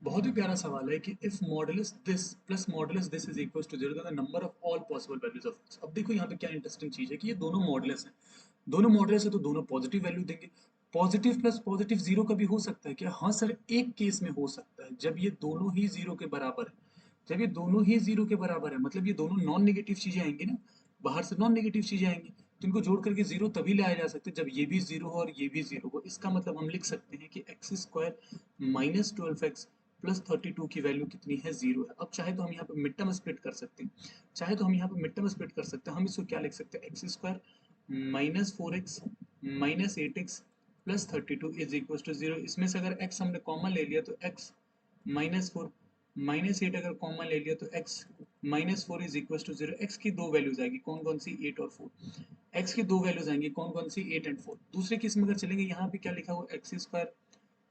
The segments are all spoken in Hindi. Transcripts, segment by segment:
बहुत ही प्यारा सवाल है कि if modulus this plus modulus this is equal to zero the number of all possible values of x. अब देखो यहाँ पे क्या इंटरेस्टिंग चीज है कि ये दोनों मॉडुलस हैं, दोनों मॉडुलस है तो दोनों पॉजिटिव वैल्यू देंगे। पॉजिटिव प्लस पॉजिटिव जीरो कभी हो सकता है क्या? हाँ सर, एक केस में हो सकता है, जब ये दोनों ही जीरो के बराबर है। जब ये दोनों ही जीरो के बराबर है मतलब ये दोनों नॉन नेगेटिव चीजें आएंगी ना, बाहर से नॉन नेगेटिव चीजें आएंगी, तो इनको जोड़ करके जीरो तभी लाया जा सकता है जब ये भी जीरो हो और ये भी जीरो हो। इसका मतलब हम लिख सकते हैं कि x square minus 12x plus 32 की वैल्यू कितनी है? जीरो है। अब चाहे तो हम यहाँ पे मिड टर्म स्प्लिट कर सकते हैं, चाहे तो हम यहाँ पे मिड टर्म स्प्लिट कर सकते हैं। हम इसको क्या लिख सकते हैं? X square minus 4x minus 8x plus 32 is equal to zero. इसमें से अगर x हमने कॉमन ले लिया तो x माइनस 4 माइनस 8 अगर कॉमन ले लिया तो x minus 4 is equal to zero. x की दो वैल्यूज आएगी, कौन कौन सी? 8 और 4। x की दो वैल्यूज आएंगी, कौन कौन सी? 8 एंड 4। दूसरे केस में अगर चलेंगे, यहाँ पे क्या लिखा हुआ? X square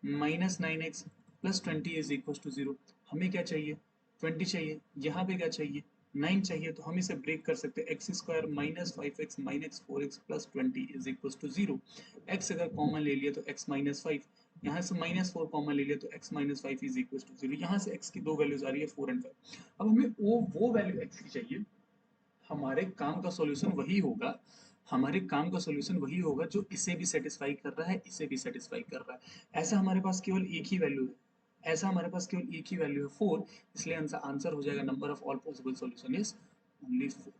minus 9x plus 20 is equal to zero. हमें क्या चाहिए? 20 चाहिए। यहाँ पे क्या चाहिए? 9 चाहिए। तो हम इसे ब्रेक कर सकते हैं, x square minus 5x minus 4x plus 20 is equal to zero. X अगर कॉमन ले लिया तो x माइनस 5, यहाँ से माइनस 4 कॉमन ले लिया तो x minus 5 is equal to zero. यहाँ से x की दो वैल्यूज आ रही है 4 एंड 5। अब हमें वो वैल्यू x की चाहिए। हमारे काम का सॉल्यूशन वही होगा, हमारे काम का सॉल्यूशन वही होगा जो इसे भी सेटिस्फाई कर रहा है, इसे भी सेटिस्फाई कर रहा है। ऐसा हमारे पास केवल एक ही वैल्यू है, ऐसा हमारे पास केवल एक ही वैल्यू है 4। इसलिए आंसर हो जाएगा number of all possible solution is only 4।